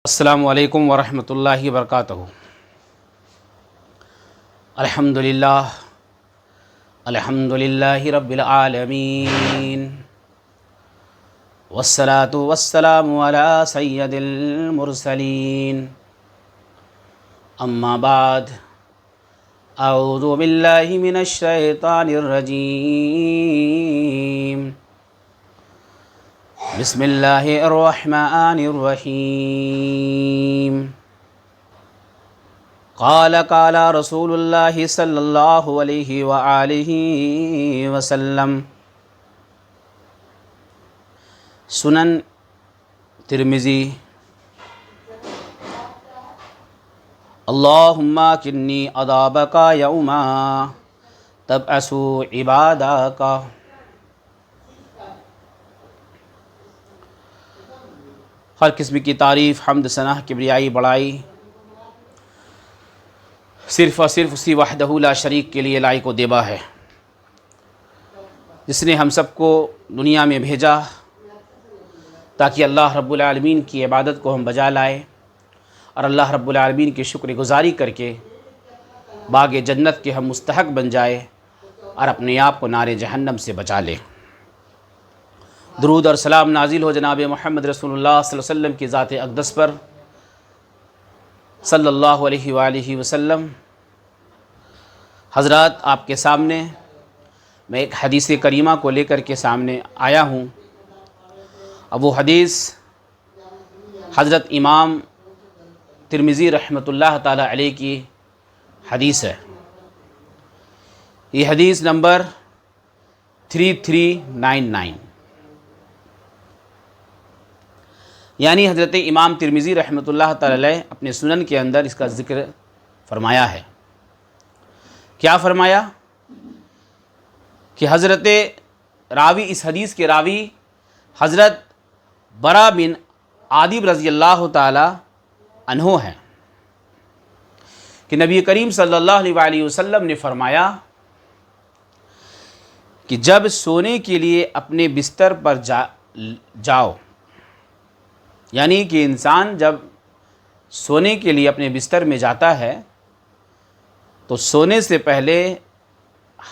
السلام علیکم ورحمۃ اللہ وبرکاتہ۔ الحمد للہ رب العالمین، والصلاة والسلام علی سید المرسلین، اما بعد، اعوذ باللہ من الشیطان الرجیم، بسم اللہ الرحمن الرحیم۔ قال رسول اللہ صلی اللہ علیہ وآلہ وسلم۔ سنن ترمذی۔ اللہم کنی عذابک یوم تبعث عبادک۔ ہر قسم کی تعریف، حمد، ثنا، کبریائی، بڑائی صرف اور صرف اسی وحدہ لا شریک کے لیے لائق و دیبا ہے، جس نے ہم سب کو دنیا میں بھیجا تاکہ اللہ رب العالمین کی عبادت کو ہم بجا لائیں اور اللہ رب العالمین کی شکر گزاری کر کے باغ جنت کے ہم مستحق بن جائے اور اپنے آپ کو نار جہنم سے بچا لیں۔ درود اور سلام نازل ہو جناب محمد رسول اللہ صلی اللہ علیہ وسلم کی ذات اقدس پر، صلی اللہ علیہ وآلہ وسلم۔ حضرات، آپ کے سامنے میں ایک حدیث کریمہ کو لے کر کے سامنے آیا ہوں۔ اب وہ حدیث حضرت امام ترمذی رحمۃ اللہ تعالی علیہ کی حدیث ہے۔ یہ حدیث نمبر 3399، یعنی حضرت امام ترمذی رحمۃ اللہ تعالی علیہ اپنے سنن کے اندر اس کا ذکر فرمایا ہے۔ کیا فرمایا کہ حضرت راوی، اس حدیث کے راوی حضرت برا بن عازب رضی اللہ تعالی عنہ ہیں کہ نبی کریم صلی اللہ علیہ وسلم نے فرمایا کہ جب سونے کے لیے اپنے بستر پر جاؤ، یعنی کہ انسان جب سونے کے لیے اپنے بستر میں جاتا ہے تو سونے سے پہلے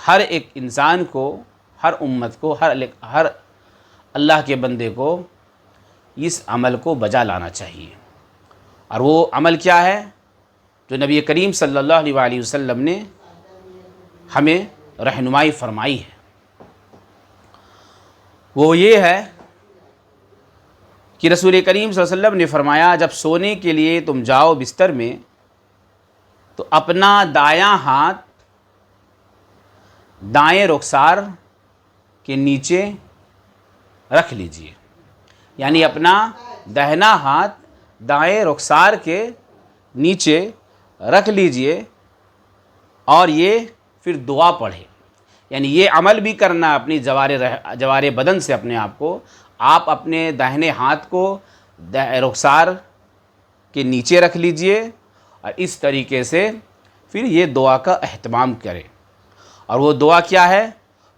ہر ایک انسان کو، ہر امت کو، ہر اللہ کے بندے کو اس عمل کو بجا لانا چاہیے۔ اور وہ عمل کیا ہے جو نبی کریم صلی اللہ علیہ وسلم نے ہمیں رہنمائی فرمائی ہے؟ وہ یہ ہے کہ رسول کریم صلی اللہ علیہ وسلم نے فرمایا، جب سونے کے لیے تم جاؤ بستر میں تو اپنا دایاں ہاتھ دائیں رخسار کے نیچے رکھ لیجئے، یعنی اپنا داہنا ہاتھ دائیں رخسار کے نیچے رکھ لیجئے اور یہ پھر دعا پڑھے، یعنی یہ عمل بھی کرنا اپنی جوارے بدن سے اپنے آپ کو، آپ اپنے داہنے ہاتھ کو رخسار کے نیچے رکھ لیجئے اور اس طریقے سے پھر یہ دعا کا اہتمام کریں۔ اور وہ دعا کیا ہے؟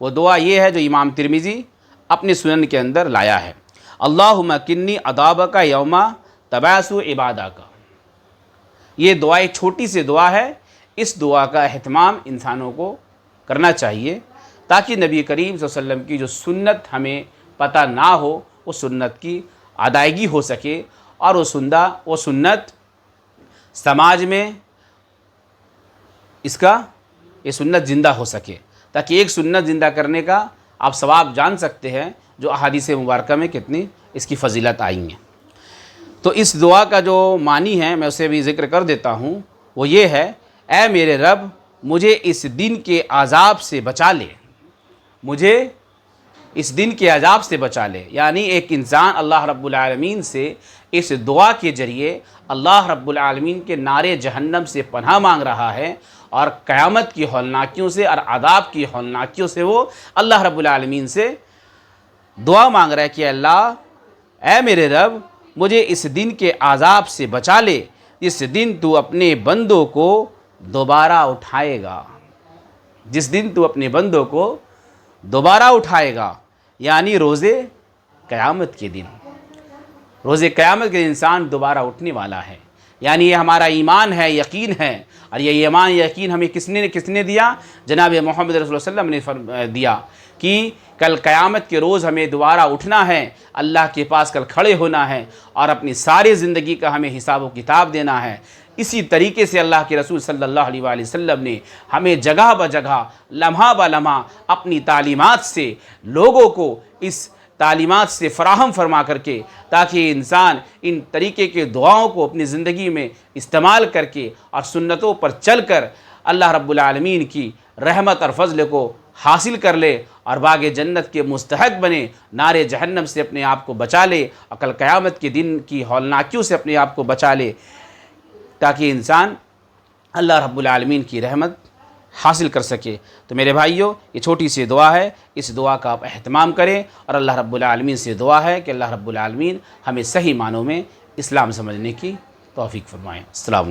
وہ دعا یہ ہے جو امام ترمذی اپنے سنن کے اندر لایا ہے۔ اللہم کنی عذابک یوم تبعث عبادک۔ یہ دعا ایک چھوٹی سی دعا ہے، اس دعا کا اہتمام انسانوں کو کرنا چاہیے تاکہ نبی کریم صلی اللہ علیہ وسلم کی جو سنت ہمیں پتہ نہ ہو، وہ سنت کی ادائیگی ہو سکے اور وہ سنت سماج میں یہ سنت زندہ ہو سکے، تاکہ ایک سنت زندہ کرنے کا آپ ثواب جان سکتے ہیں جو احادیث مبارکہ میں کتنی اس کی فضیلت آئی ہیں۔ تو اس دعا کا جو معنی ہے میں اسے بھی ذکر کر دیتا ہوں، وہ یہ ہے، اے میرے رب مجھے اس دن کے عذاب سے بچا لے، مجھے اس دن کے عذاب سے بچا لے۔ یعنی ایک انسان اللہ رب العالمین سے اس دعا کے ذریعے اللہ رب العالمین کے نار جہنم سے پناہ مانگ رہا ہے اور قیامت کی ہولناکیوں سے اور عذاب کی ہولناکیوں سے وہ اللہ رب العالمین سے دعا مانگ رہا ہے کہ اللہ، اے میرے رب مجھے اس دن کے عذاب سے بچا لے، جس دن تو اپنے بندوں کو دوبارہ اٹھائے گا، جس دن تو اپنے بندوں کو دوبارہ اٹھائے گا، یعنی روز قیامت کے دن۔ روز قیامت کے انسان دوبارہ اٹھنے والا ہے، یعنی یہ ہمارا ایمان ہے، یقین ہے، اور یہ ایمان یقین ہمیں کس نے دیا؟ جناب محمد رسول اللہ صلی اللہ علیہ وسلم نے دیا کہ کل قیامت کے روز ہمیں دوبارہ اٹھنا ہے، اللہ کے پاس کل کھڑے ہونا ہے، اور اپنی ساری زندگی کا ہمیں حساب و کتاب دینا ہے۔ اسی طریقے سے اللہ کے رسول صلی اللہ علیہ وآلہ وسلم نے ہمیں جگہ بجگہ، لمحہ بلمحہ اپنی تعلیمات سے لوگوں کو اس تعلیمات سے فراہم فرما کر کے، تاکہ انسان ان طریقے کے دعاؤں کو اپنی زندگی میں استعمال کر کے اور سنتوں پر چل کر اللہ رب العالمین کی رحمت اور فضل کو حاصل کر لے اور باغ جنت کے مستحق بنے، نار جہنم سے اپنے آپ کو بچا لے، اور کل قیامت کے دن کی ہولناکیوں سے اپنے آپ کو بچا لے، تاکہ انسان اللہ رب العالمین کی رحمت حاصل کر سکے۔ تو میرے بھائیوں، یہ چھوٹی سی دعا ہے، اس دعا کا آپ اہتمام کریں، اور اللہ رب العالمین سے دعا ہے کہ اللہ رب العالمین ہمیں صحیح معنوں میں اسلام سمجھنے کی توفیق فرمائیں۔ السلام علیکم۔